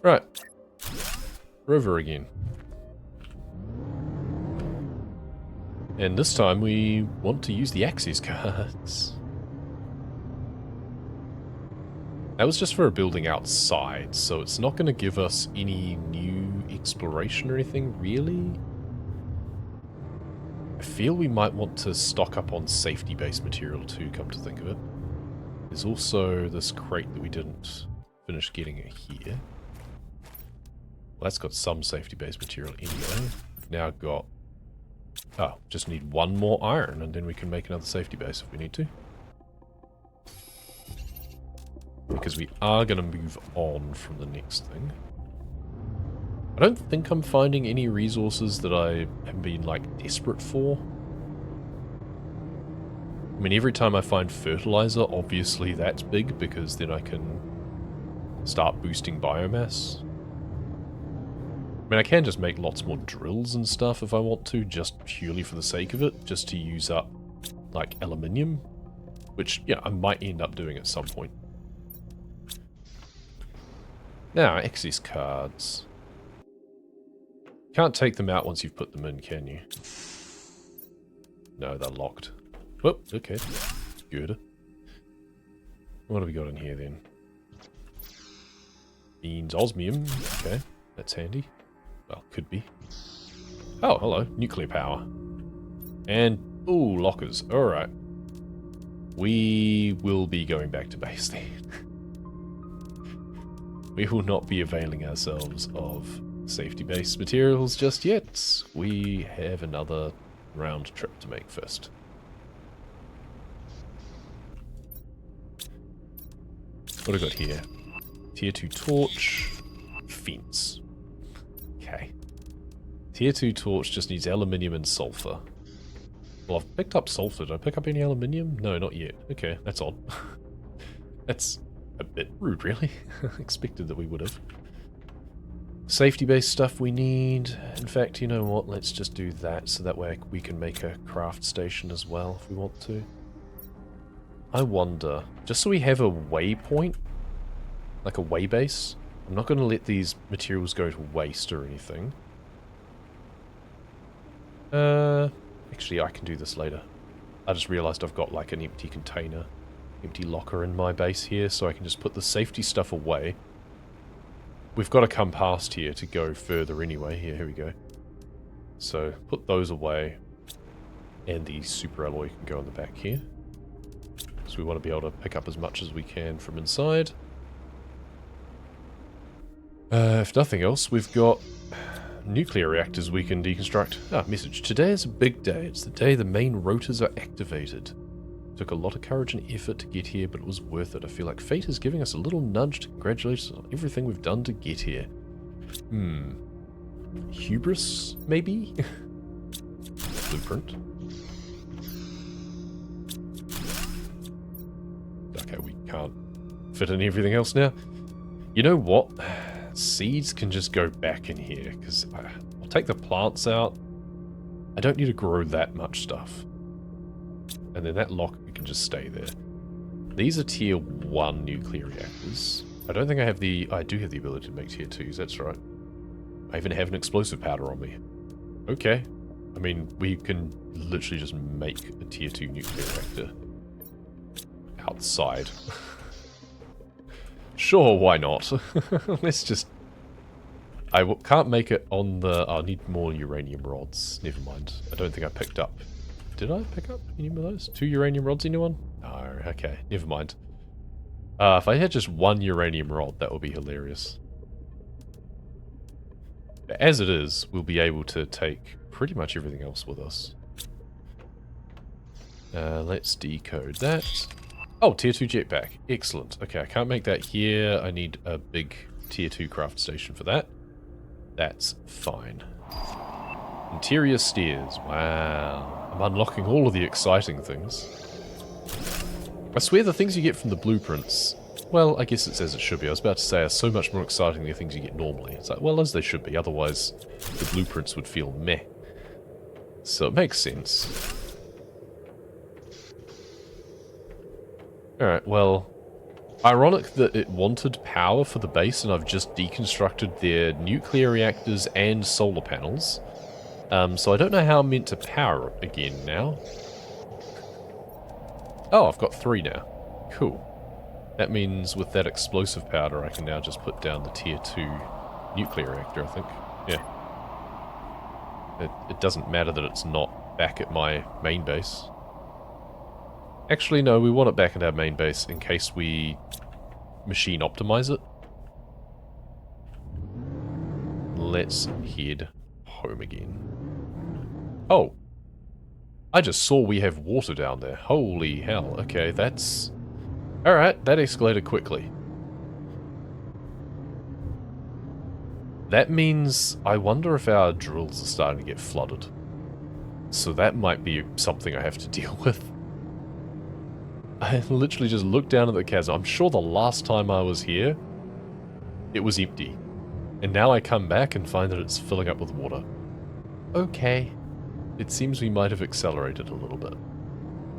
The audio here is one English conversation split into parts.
Right. River again. And this time we want to use the access cards. That was just for a building outside, so it's not going to give us any new exploration or anything, really. I feel we might want to stock up on safety-based material too, come to think of it. There's also this crate that we didn't finish getting here. Well, that's got some safety-based material anyway. We've now got... Oh, just need one more iron, and then we can make another safety base if we need to. Because we are going to move on from the next thing. I don't think I'm finding any resources that I have been, like, desperate for. I mean, every time I find fertilizer, obviously that's big, because then I can start boosting biomass. I mean, I can just make lots more drills and stuff if I want to, just purely for the sake of it, just to use up, like, aluminium. Which, yeah, I might end up doing at some point. Now, access cards. Can't take them out once you've put them in, can you? No, they're locked. Oh, okay. Good. What have we got in here, then? Means osmium. Okay, that's handy. Well, could be. Oh, hello. Nuclear power. And, ooh, lockers. Alright. We will be going back to base then. We will not be availing ourselves of safety-based materials just yet. We have another round trip to make first. What have I got here? Tier 2 torch. Fence. Okay. Tier 2 torch just needs aluminium and sulfur. Well, I've picked up sulfur. Did I pick up any aluminium? No, not yet. Okay, that's odd. That's a bit rude, really. Expected that we would have. Safety-based stuff we need. In fact, you know what? Let's just do that, so that way we can make a craft station as well, if we want to. I wonder, just so we have a waypoint, like a way base. I'm not going to let these materials go to waste or anything. Actually, I can do this later. I just realized I've got like an empty container. Empty locker in my base here, so I can just put the safety stuff away. We've got to come past here to go further anyway. Here we go. So, put those away. And the super alloy can go in the back here. So we want to be able to pick up as much as we can from inside. If nothing else, we've got nuclear reactors we can deconstruct. Ah, message. Today is a big day. It's the day the main rotors are activated. Took a lot of courage and effort to get here, but it was worth it. I feel like fate is giving us a little nudge to congratulate us on everything we've done to get here. Hubris, maybe? Blueprint. Okay, we can't fit in everything else now. You know what? Seeds can just go back in here, because I'll take the plants out. I don't need to grow that much stuff. And then that lock can just stay there. These are tier 1 nuclear reactors. I don't think I have the... I do have the ability to make tier 2s, that's right. I even have an explosive powder on me. Okay. I mean, we can literally just make a tier 2 nuclear reactor. Outside. Sure, why not? Let's just... I can't make it on the... I'll need more uranium rods. Never mind. I don't think I picked up... Did I pick up any of those? 2 uranium rods, anyone? No, okay. Never mind. If I had just 1 uranium rod, that would be hilarious. But as it is, we'll be able to take pretty much everything else with us. Let's decode that. Oh, tier 2 jetpack. Excellent. Okay, I can't make that here. I need a big tier 2 craft station for that. That's fine. Interior stairs. Wow. I'm unlocking all of the exciting things. I swear the things you get from the blueprints, well, I guess it's as it should be. I was about to say are so much more exciting than the things you get normally. It's like, well, as they should be. Otherwise, the blueprints would feel meh. So it makes sense. Alright, well, Ironic that it wanted power for the base and I've just deconstructed their nuclear reactors and solar panels. So I don't know how I'm meant to power it again now. Oh, I've got 3 now. Cool. That means with that explosive powder I can now just put down the tier 2 nuclear reactor, I think. Yeah. It doesn't matter that it's not back at my main base. Actually, no, we want it back at our main base in case we machine optimize it. Let's head home again. Oh. I just saw we have water down there. Holy hell. Okay, that's... Alright, that escalated quickly. That means I wonder if our drills are starting to get flooded. So that might be something I have to deal with. I literally just looked down at the chasm. I'm sure the last time I was here, it was empty. And now I come back and find that it's filling up with water. Okay. It seems we might have accelerated a little bit.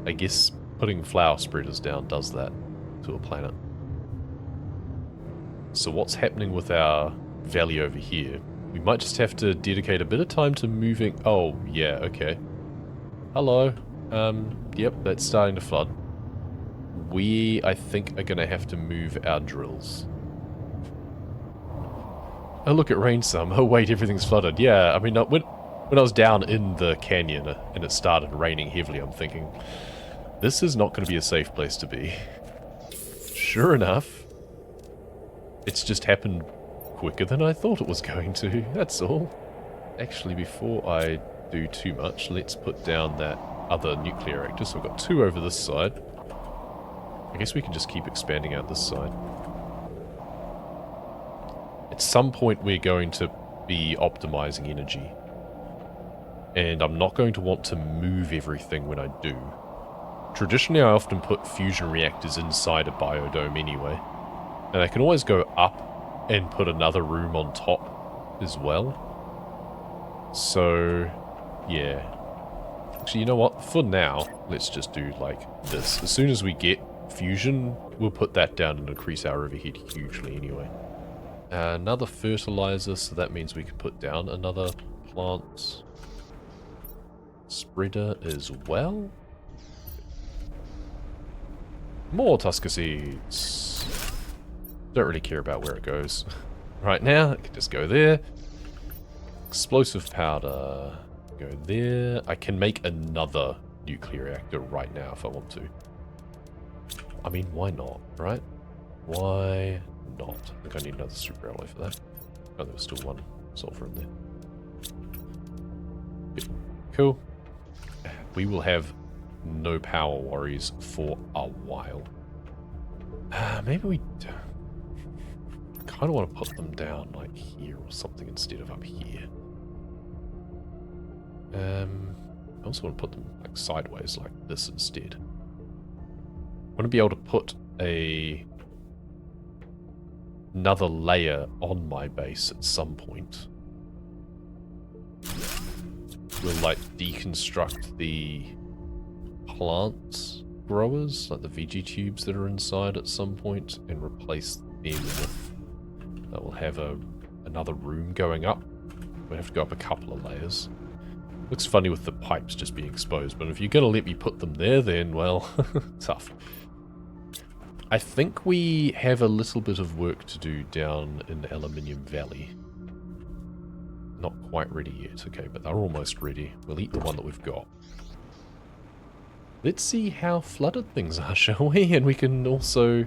I guess putting flower spreaders down does that to a planet. So what's happening with our valley over here? We might just have to dedicate a bit of time to moving... Oh, yeah, okay. Hello. Yep, that's starting to flood. We, I think, are going to have to move our drills. Oh, look, it rained some. Oh, wait, everything's flooded. Yeah, I mean, when I was down in the canyon and it started raining heavily, I'm thinking, this is not going to be a safe place to be. Sure enough, it's just happened quicker than I thought it was going to. That's all. Actually, before I do too much, let's put down that other nuclear reactor. So I've got 2 over this side. I guess we can just keep expanding out this side. At some point we're going to be optimizing energy. And I'm not going to want to move everything when I do. Traditionally I often put fusion reactors inside a biodome anyway. And I can always go up and put another room on top as well. So, yeah. Actually, you know what? For now, let's just do like this. As soon as we get fusion, we'll put that down and increase our overhead hugely anyway. Another fertilizer, so that means we can put down another plant spreader as well. More Tusker seeds. Don't really care about where it goes. Right now, it can just go there. Explosive powder. Go there. I can make another nuclear reactor right now if I want to. I mean, why not, right? Why not? I think I need another super alloy for that. Oh, there was still 1 sulfur in there. Yep. Cool. We will have no power worries for a while. Maybe we... I kind of want to put them down like here or something instead of up here. I also want to put them like sideways like this instead. I want to be able to put another layer on my base at some point. We'll like deconstruct the plant growers, like the VG tubes that are inside at some point, and replace them with... we'll have another room going up. We'll have to go up a couple of layers. Looks funny with the pipes just being exposed, but if you're going to let me put them there, then, well, tough. I think we have a little bit of work to do down in the Aluminium Valley. Not quite ready yet, okay, but they're almost ready. We'll eat the one that we've got. Let's see how flooded things are, shall we? And we can also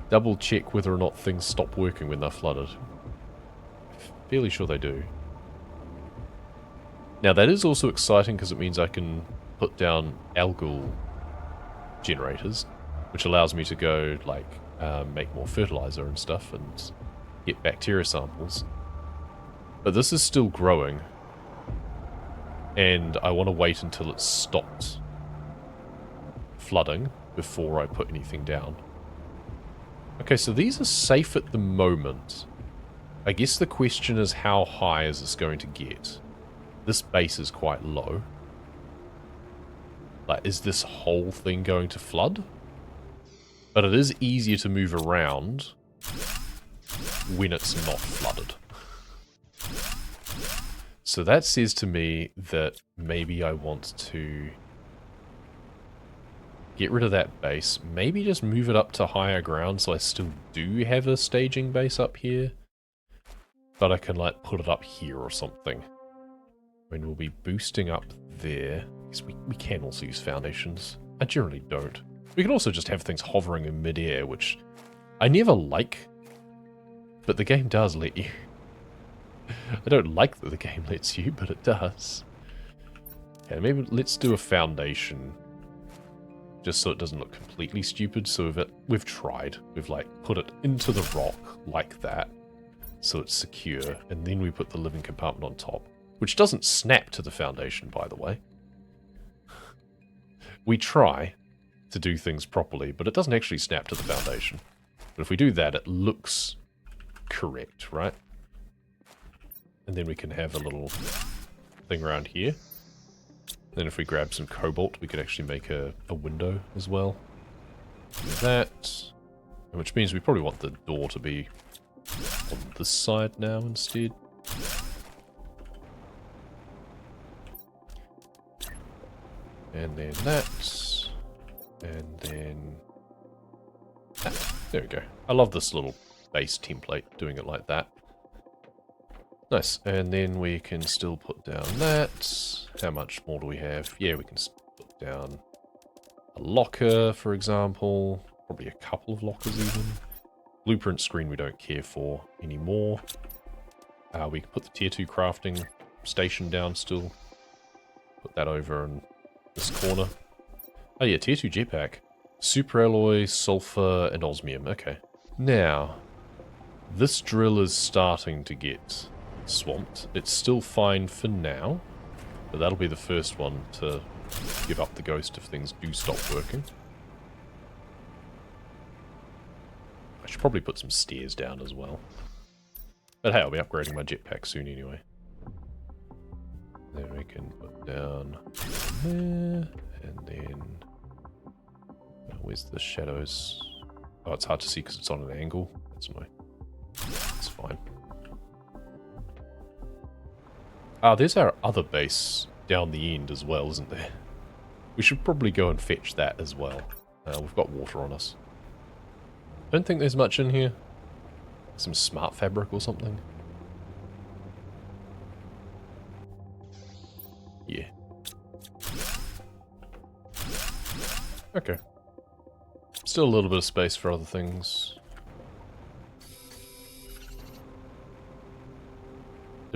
double check whether or not things stop working when they're flooded. Fairly sure they do. Now that is also exciting because it means I can put down algal generators, which allows me to go, like, make more fertilizer and stuff and get bacteria samples. But this is still growing, and I want to wait until it's stopped flooding before I put anything down. Okay, so these are safe at the moment. I guess the question is, how high is this going to get? This base is quite low. Like, is this whole thing going to flood? But it is easier to move around when it's not flooded. So that says to me that maybe I want to get rid of that base. Maybe just move it up to higher ground so I still do have a staging base up here. But I can like put it up here or something. I mean, we'll be boosting up there. Because we can also use foundations. I generally don't. We can also just have things hovering in midair, which I never like. But the game does let you. I don't like that the game lets you, but it does. Okay, maybe let's do a foundation. Just so it doesn't look completely stupid. So we've tried. We've like put it into the rock like that. So it's secure. And then we put the living compartment on top. Which doesn't snap to the foundation, by the way. We try to do things properly, but it doesn't actually snap to the foundation. But if we do that, it looks correct, right? And then we can have a little thing around here. Then if we grab some cobalt, we could actually make a window as well. Do that. Which means we probably want the door to be on this side now instead. And then that. And then that. There we go. I love this little base template, doing it like that. Nice. And then we can still put down that. How much more do we have? Yeah, we can put down a locker, for example. Probably a couple of lockers even. Blueprint screen we don't care for anymore. We can put the tier 2 crafting station down still. Put that over in this corner. Oh yeah, tier 2 jetpack. Super alloy, sulfur, and osmium. Okay. Now, this drill is starting to get swamped. It's still fine for now, but that'll be the first one to give up the ghost if things do stop working. I should probably put some stairs down as well. But hey, I'll be upgrading my jetpack soon anyway. Then we can put down there, and then... where's the shadows? Oh, it's hard to see because it's on an angle. That's annoying. It's fine. Ah, there's our other base down the end as well, isn't there? We should probably go and fetch that as well. We've got water on us. Don't think there's much in here. Some smart fabric or something. Yeah. Okay. Still a little bit of space for other things.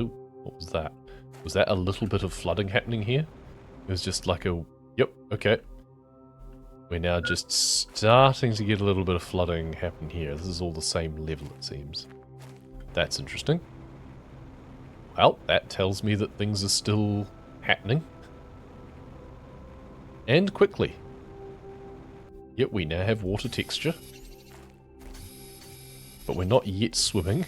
Ooh, what was that? Was that a little bit of flooding happening here? It was just like a... Yep, okay. We're now just starting to get a little bit of flooding happen here. This is all the same level, it seems. That's interesting. Well, that tells me that things are still happening. And quickly. Yep, we now have water texture. But we're not yet swimming.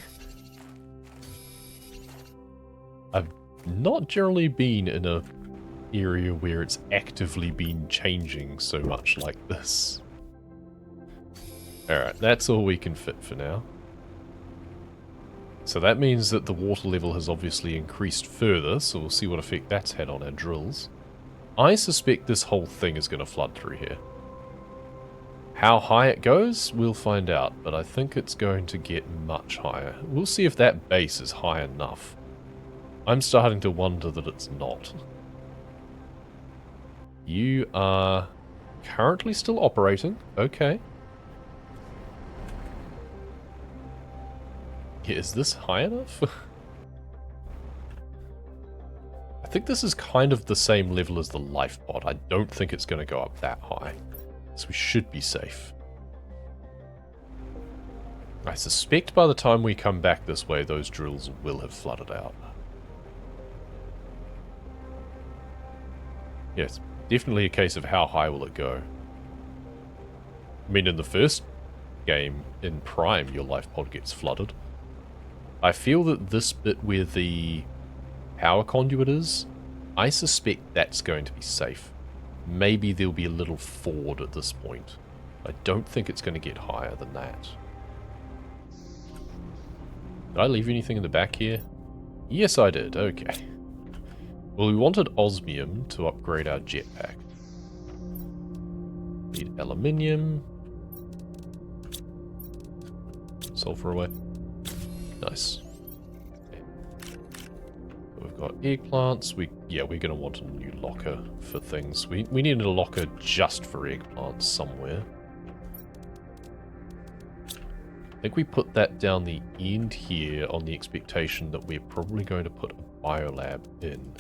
I've not generally been in a area where it's actively been changing so much like this. Alright, that's all we can fit for now. So that means that the water level has obviously increased further, so we'll see what effect that's had on our drills. I suspect this whole thing is going to flood through here. How high it goes, we'll find out, but I think it's going to get much higher. We'll see if that base is high enough. I'm starting to wonder that it's not. You are currently still operating. Okay. Yeah, is this high enough? I think this is kind of the same level as the life pod. I don't think it's going to go up that high. So we should be safe. I suspect by the time we come back this way, those drills will have flooded out. Yes, definitely a case of how high will it go. I mean, in the first game, in Prime, your life pod gets flooded. I feel that this bit where the power conduit is, I suspect that's going to be safe. Maybe there'll be a little ford at this point. I don't think it's going to get higher than that. Did I leave anything in the back here? Yes, I did. Okay. Well, we wanted osmium to upgrade our jetpack. Need aluminium. Sulfur away. Nice. Okay. We've got eggplants. We're going to want a new locker for things. We needed a locker just for eggplants somewhere. I think we put that down the end here on the expectation that we're probably going to put a biolab in.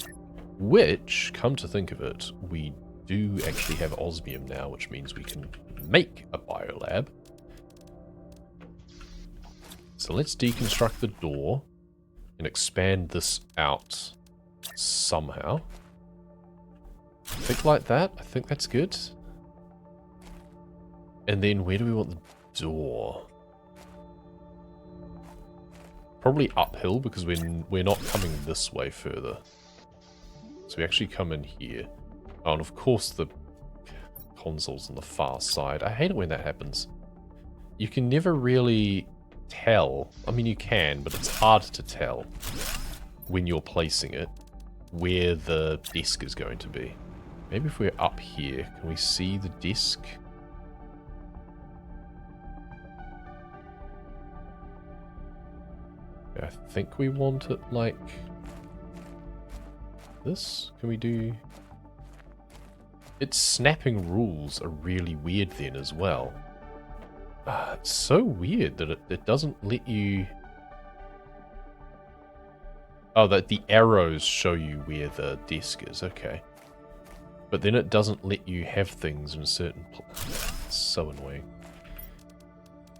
Which, come to think of it, we do actually have osmium now, which means we can make a biolab. So let's deconstruct the door and expand this out somehow. I think like that. I think that's good. And then where do we want the door? Probably uphill because we're not coming this way further. So we actually come in here. Oh, and of course the console's on the far side. I hate it when that happens. You can never really tell. I mean, you can, but it's hard to tell when you're placing it where the desk is going to be. Maybe if we're up here, can we see the desk? I think we want it like this. Can we do... Its snapping rules are really weird then as well. It's so weird that it doesn't let you... Oh, that the arrows show you where the desk is. Okay. But then it doesn't let you have things in a certain place. It's so annoying.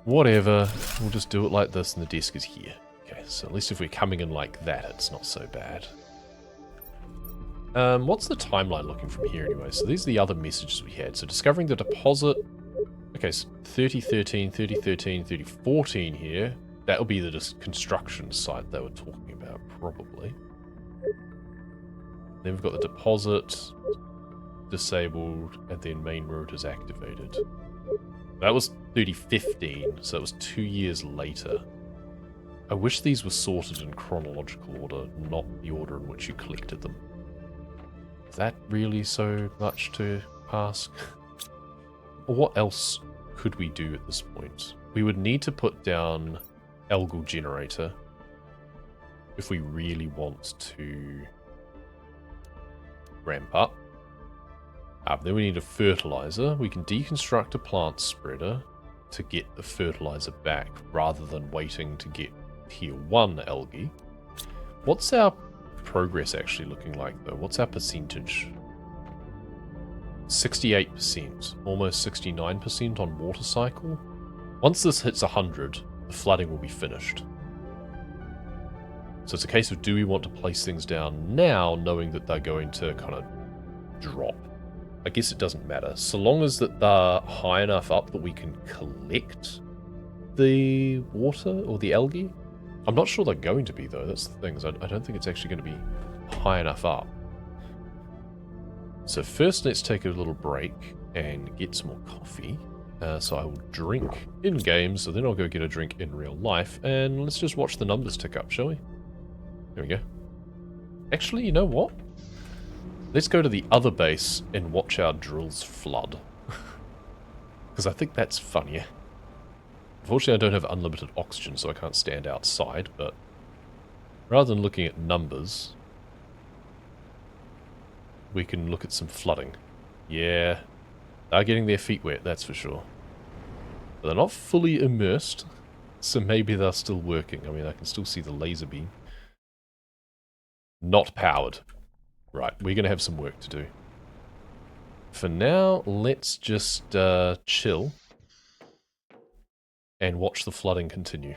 Whatever. We'll just do it like this and the desk is here. Okay, so at least if we're coming in like that, it's not so bad. What's the timeline looking from here anyway? So these are the other messages we had. So discovering the deposit. Okay, so 3013, 3013, 3014 here. That'll be the construction site they were talking about, probably. Then we've got the deposit disabled, and then main road is activated. That was 3015, so that was 2 years later. I wish these were sorted in chronological order, not the order in which you collected them. Is that really so much to ask? Or what else could we do at this point? We would need to put down algal generator if we really want to ramp up. Then we need a fertilizer. We can deconstruct a plant spreader to get the fertilizer back rather than waiting to get tier 1 algae. What's our progress actually looking like though? What's our percentage? 68%, almost 69% on water cycle. Once this hits 100, the flooding will be finished. So it's a case of, do we want to place things down now, knowing that they're going to kind of drop? I guess it doesn't matter, so long as that they're high enough up that we can collect the water or the algae. I'm not sure they're going to be though, that's the thing. I don't think it's actually going to be high enough up. So first let's take a little break and get some more coffee. So I will drink in-game, so then I'll go get a drink in real life, and let's just watch the numbers tick up, shall we? There we go. Actually, you know what? Let's go to the other base and watch our drills flood. Because I think that's funnier. Unfortunately, I don't have unlimited oxygen, so I can't stand outside, but rather than looking at numbers, we can look at some flooding. Yeah, they're getting their feet wet, that's for sure. But they're not fully immersed, so maybe they're still working. I mean, I can still see the laser beam. Not powered. Right, we're going to have some work to do. For now, let's just chill and watch the flooding continue.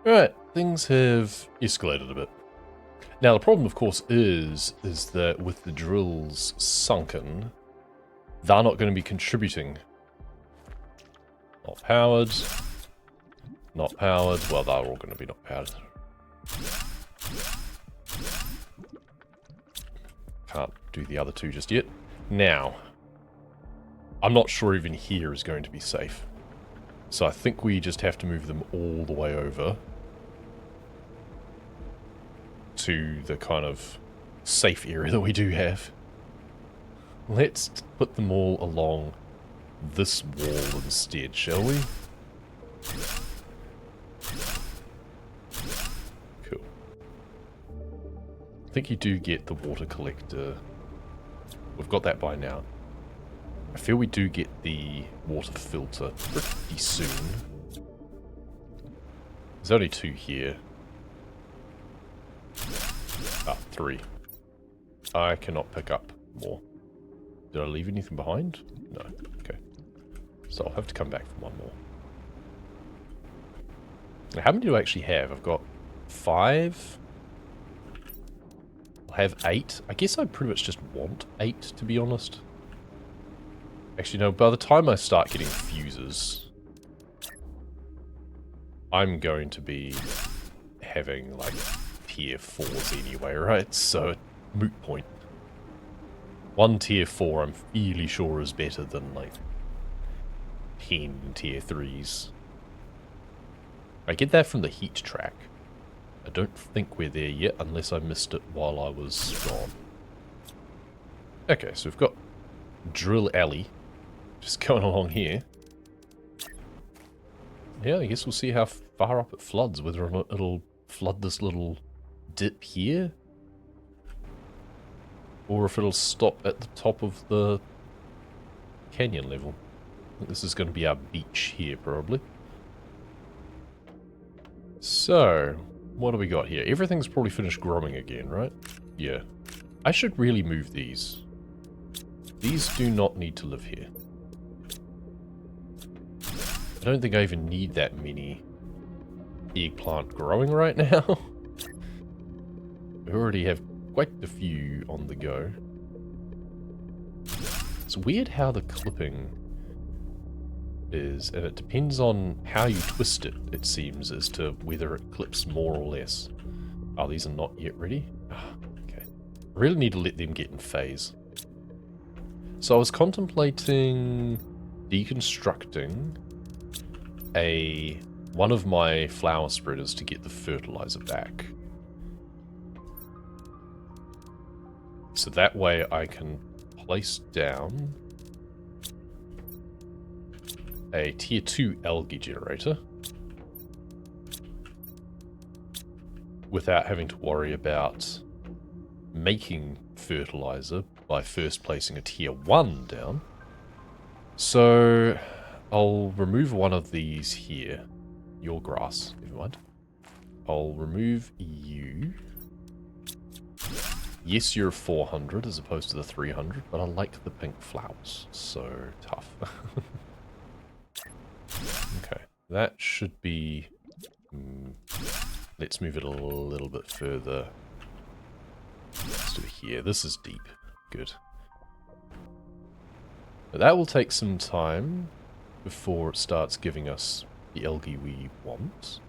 Alright, things have escalated a bit. Now, the problem, of course, is that with the drills sunken, they're not going to be contributing. Not powered. Not powered. Well, they're all going to be not powered. Can't do the other two just yet. Now, I'm not sure even here is going to be safe. So I think we just have to move them all the way over to the kind of safe area that we do have. Let's put them all along this wall instead, shall we? Cool. I think you do get the water collector. We've got that by now. I feel we do get the water filter pretty soon. There's only 2 here. Ah, 3. I cannot pick up more. Did I leave anything behind? No. Okay. So I'll have to come back for 1 more. Now, how many do I actually have? I've got 5. I'll have 8. I guess I pretty much just want 8, to be honest. Actually, no, by the time I start getting fuses, I'm going to be having, like, tier 4s anyway, right? So, moot point. 1 tier 4 I'm fairly sure is better than, like, 10 tier 3s. I get that from the heat track. I don't think we're there yet, unless I missed it while I was gone. Okay, so we've got Drill Alley. Just going along here. Yeah, I guess we'll see how far up it floods, whether or not it'll flood this little dip here. Or if it'll stop at the top of the canyon level. I think this is going to be our beach here, probably. So, what do we got here? Everything's probably finished growing again, right? Yeah. I should really move these. These do not need to live here. I don't think I even need that many eggplant growing right now. We already have quite a few on the go. It's weird how the clipping is, and it depends on how you twist it, it seems, as to whether it clips more or less. Oh, these are not yet ready? Oh, okay. I really need to let them get in phase. So I was contemplating deconstructing one of my flower spreaders to get the fertilizer back. So that way I can place down a tier 2 algae generator without having to worry about making fertilizer by first placing a tier 1 down. So I'll remove one of these here. Your grass, never mind. I'll remove you. Yes, you're 400 as opposed to the 300, but I like the pink flowers. So tough. Okay, that should be... let's move it a little bit further. Let's do it here. This is deep. Good. But that will take some time before it starts giving us the algae we want.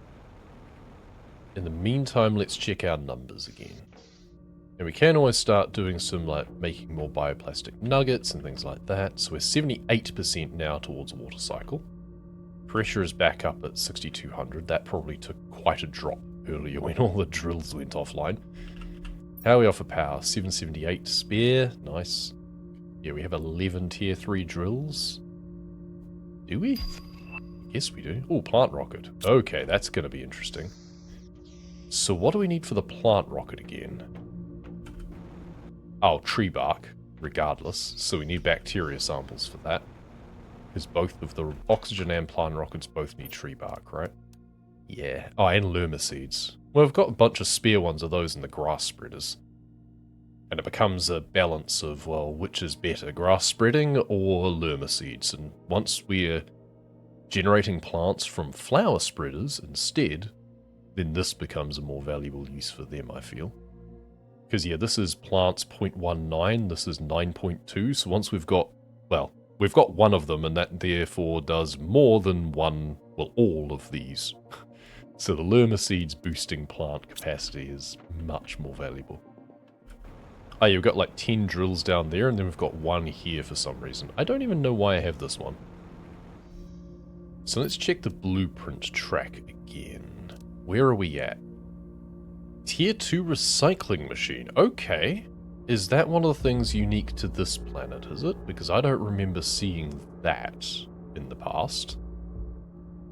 In the meantime, let's check our numbers again. And we can always start doing some, like, making more bioplastic nuggets and things like that. So we're 78% now towards water cycle. Pressure is back up at 6,200. That probably took quite a drop earlier when all the drills went offline. How are we off for power? 778 spare. Nice. Yeah, we have 11 tier 3 drills. Do we? Yes, we do. Oh, plant rocket. Okay, that's going to be interesting. So what do we need for the plant rocket again? Oh, tree bark, regardless. So we need bacteria samples for that. Because both of the oxygen and plant rockets both need tree bark, right? Yeah. Oh, and lerma seeds. Well, we've got a bunch of spare ones of those in the grass spreaders. And it becomes a balance of, well, which is better, grass spreading or lerma seeds? And once we're generating plants from flower spreaders instead, then this becomes a more valuable use for them, I feel. Because, yeah, this is plants 0.19, this is 9.2, so once we've got, well, we've got one of them, and that therefore does more than one, well, all of these. So the Lerma seed's boosting plant capacity is much more valuable. Oh, yeah, we've got like 10 drills down there, and then we've got one here for some reason. I don't even know why I have this one. So let's check the blueprint track again. Where are we at? Tier 2 recycling machine. Okay. Is that one of the things unique to this planet, is it? Because I don't remember seeing that in the past.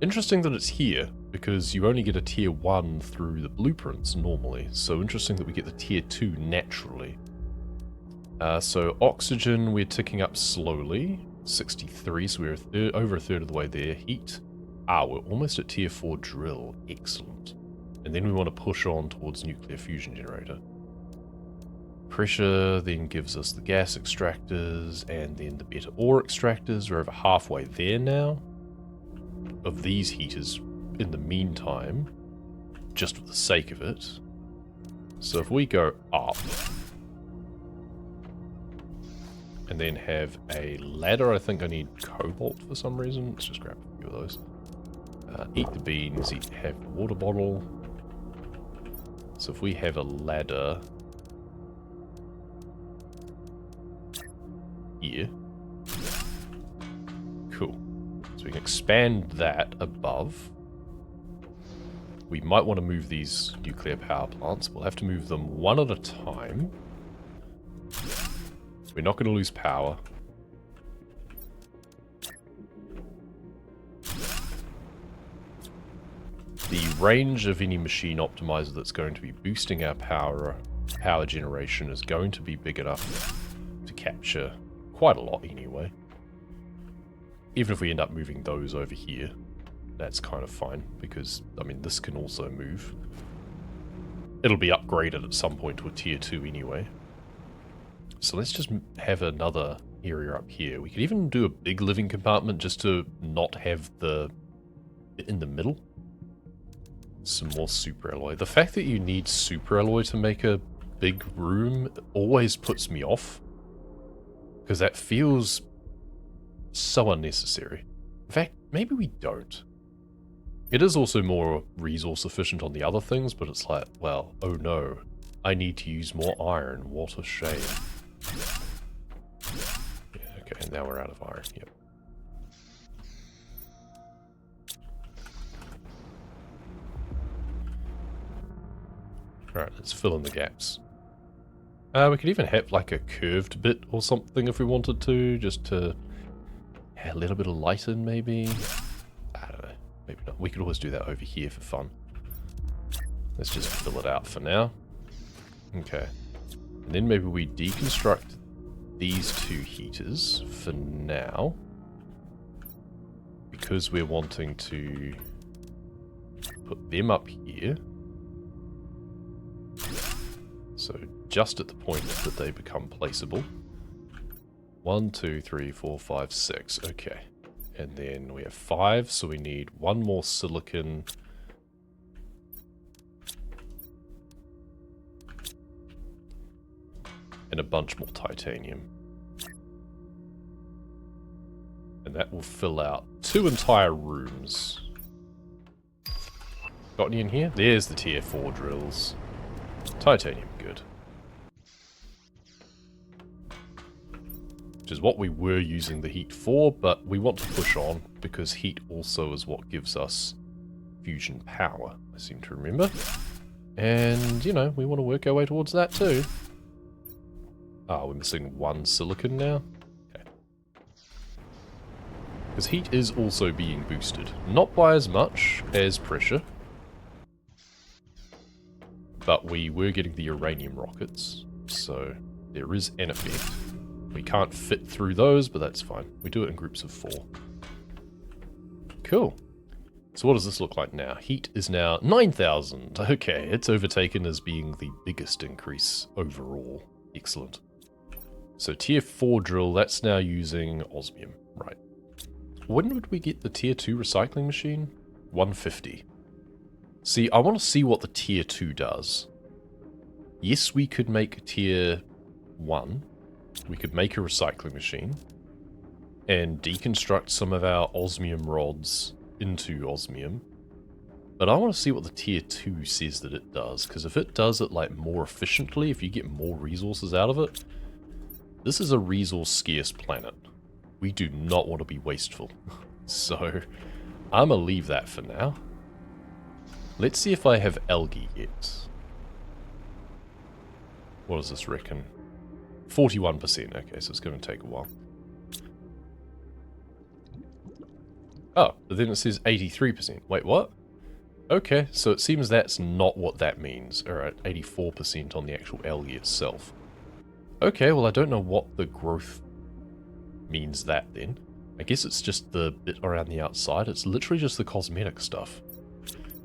Interesting that it's here, because you only get a tier 1 through the blueprints normally. So interesting that we get the tier 2 naturally. So oxygen, we're ticking up slowly. 63, so we're over a third of the way there. Heat. We're almost at tier 4 drill. Excellent. And then we want to push on towards nuclear fusion generator. Pressure then gives us the gas extractors and then the better ore extractors. We're over halfway there now. Of these heaters in the meantime, just for the sake of it. So if we go up and then have a ladder, I think I need cobalt for some reason. Let's just grab a few of those. Eat the beans, have the water bottle. So if we have a ladder here, cool. So we can expand that above. We might want to move these nuclear power plants. We'll have to move them one at a time. We're not going to lose power. The range of any machine optimizer that's going to be boosting our power generation is going to be big enough to capture quite a lot anyway. Even if we end up moving those over here, that's kind of fine, because, I mean, this can also move. It'll be upgraded at some point to a tier 2 anyway. So let's just have another area up here. We could even do a big living compartment just to not have the bit in the middle. Some more super alloy. The fact that you need super alloy to make a big room always puts me off, because that feels so unnecessary. In fact, maybe we don't. It is also more resource efficient on the other things, but it's like, well, oh no, I need to use more iron. What a shame. Yeah, okay, now we're out of iron. Yep. Alright, let's fill in the gaps. We could even have like a curved bit or something if we wanted to, just to a little bit of light in maybe. I don't know, maybe not. We could always do that over here for fun. Let's just fill it out for now. Okay. And then maybe we deconstruct these two heaters for now, because we're wanting to put them up here. So just at the point that they become placeable. 1, 2, 3, 4, 5, 6. Okay. And then we have 5, so we need one more silicon. And a bunch more titanium. And that will fill out 2 entire rooms. Got any in here? There's the tier 4 drills. Titanium, good. Which is what we were using the heat for, but we want to push on, because heat also is what gives us fusion power, I seem to remember. And, you know, we want to work our way towards that too. We're missing 1 silicon now. Okay. Because heat is also being boosted. Not by as much as pressure. But we were getting the uranium rockets, so there is an effect. We can't fit through those, but that's fine. We do it in groups of 4. Cool. So what does this look like now? Heat is now 9,000. Okay, it's overtaken as being the biggest increase overall. Excellent. So tier 4 drill, that's now using osmium. Right. When would we get the tier 2 recycling machine? 150. See, I want to see what the tier 2 does. Yes, we could make tier 1. We could make a recycling machine and deconstruct some of our osmium rods into osmium. But I want to see what the tier 2 says that it does, because if it does it like more efficiently, if you get more resources out of it, this is a resource scarce planet. We do not want to be wasteful. So I'm gonna leave that for now. Let's see if I have algae yet. What does this reckon? 41%. Okay, so it's going to take a while. Oh, but then it says 83%. Wait, what? Okay, so it seems that's not what that means. Alright, 84% on the actual algae itself. Okay, well I don't know what the growth means that then. I guess it's just the bit around the outside. It's literally just the cosmetic stuff.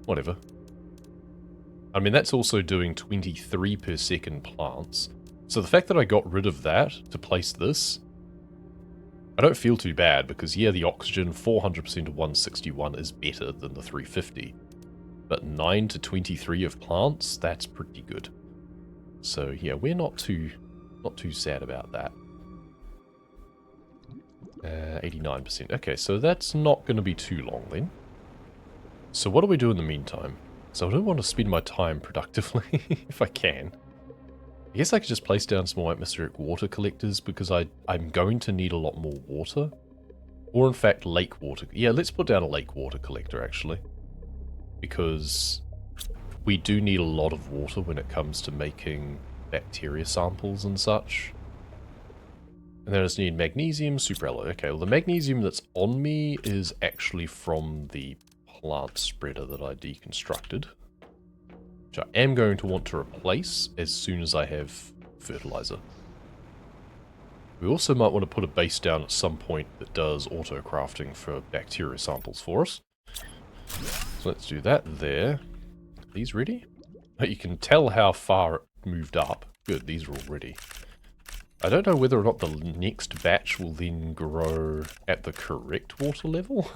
Whatever. I mean, that's also doing 23 per second plants. So the fact that I got rid of that to place this, I don't feel too bad because, yeah, the oxygen, 400% of 161 is better than the 350. But 9 to 23 of plants, that's pretty good. So, yeah, we're not too sad about that. 89%. Okay, so that's not going to be too long then. So what do we do in the meantime? So I don't want to spend my time productively, if I can. I guess I could just place down some more atmospheric water collectors because I'm going to need a lot more water. Or in fact, lake water. Yeah, let's put down a lake water collector actually. Because we do need a lot of water when it comes to making bacteria samples and such. And then I just need magnesium, superalloy. Okay, well the magnesium that's on me is actually from the plant spreader that I deconstructed. Which I am going to want to replace as soon as I have fertilizer. We also might want to put a base down at some point that does auto-crafting for bacteria samples for us. So let's do that there. Are these ready? You can tell how far it moved up. Good, these are all ready. I don't know whether or not the next batch will then grow at the correct water level.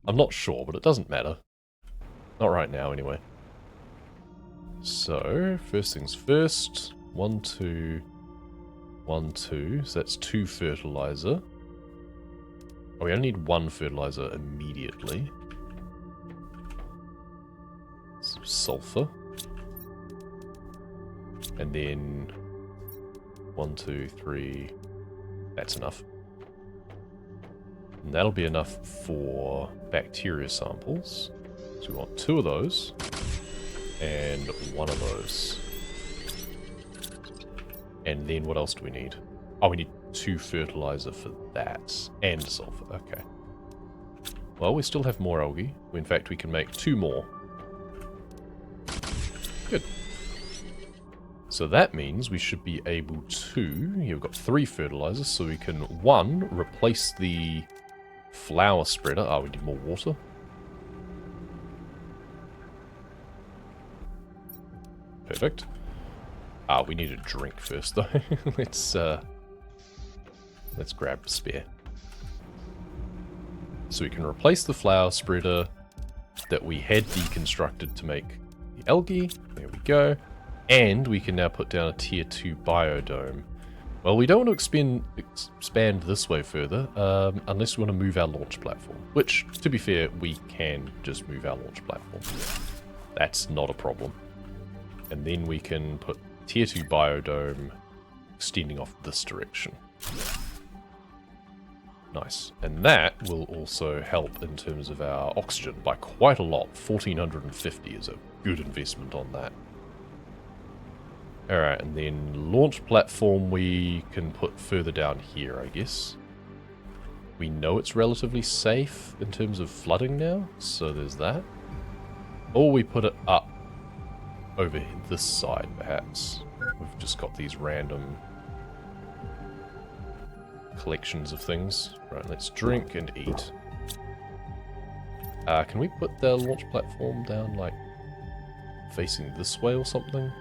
I'm not sure, but it doesn't matter. Not right now, anyway. So, first things first. 1, 2, 1, 2. So that's 2 fertilizer. Oh, we only need 1 fertilizer immediately. Some sulfur. And then 1, 2, 3. That's enough. And that'll be enough for bacteria samples. So we want 2 of those. And 1 of those. And then what else do we need? Oh, we need 2 fertilizer for that. And sulfur. Okay. Well, we still have more algae. In fact, we can make 2 more. Good. So that means we should be able to... Here we've got 3 fertilizers, so we can, 1, replace the flower spreader. Oh, we need more water. Perfect. Ah, we need a drink first, though. Let's grab a spare. So we can replace the flower spreader that we had deconstructed to make the algae. There we go. And we can now put down a tier 2 biodome. Well, we don't want to expand this way further, unless we want to move our launch platform. Which, to be fair, we can just move our launch platform. That's not a problem. And then we can put tier 2 biodome extending off this direction. Nice. And that will also help in terms of our oxygen by quite a lot. 1450 is a good investment on that. Alright, and then launch platform we can put further down here, I guess. We know it's relatively safe in terms of flooding now, so there's that. Or we put it up over this side, perhaps. We've just got these random collections of things. Right, let's drink and eat. Can we put the launch platform down, like, facing this way or something?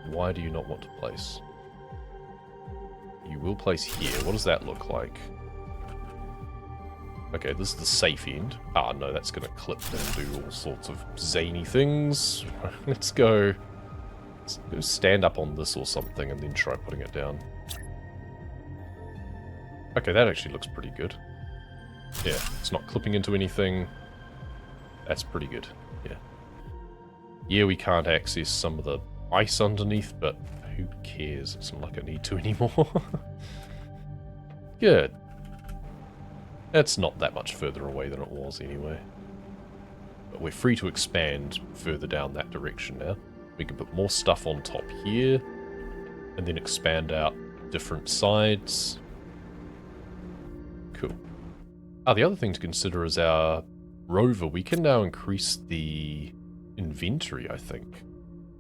Why do you not want to place? You will place here. What does that look like? Okay, this is the safe end. Ah, no, that's going to clip and do all sorts of zany things. Let's go Go stand up on this or something and then try putting it down. Okay, that actually looks pretty good. Yeah, it's not clipping into anything. That's pretty good, yeah. Yeah, we can't access some of the ice underneath, but who cares? It's not like I need to anymore. Good. That's not that much further away than it was anyway. But we're free to expand further down that direction now. We can put more stuff on top here, and then expand out different sides. Cool. The other thing to consider is our rover. We can now increase the inventory, I think.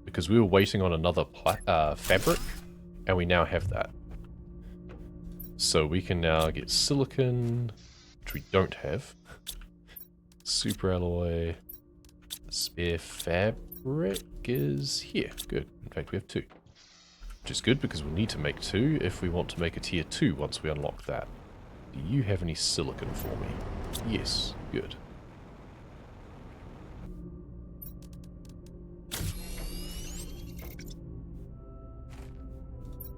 Because we were waiting on another fabric, and we now have that. So we can now get silicon, which we don't have. Super alloy. Spare fabric is here. Good. In fact, we have 2. Which is good because we'll need to make 2 if we want to make a tier 2 once we unlock that. Do you have any silicon for me? Yes. Good.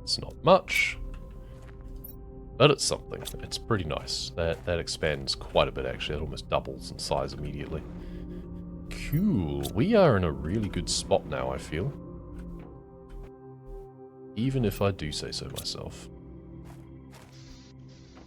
It's not much, but it's something. It's pretty nice. That expands quite a bit, actually. It almost doubles in size immediately. Cool. We are in a really good spot now, I feel. Even if I do say so myself.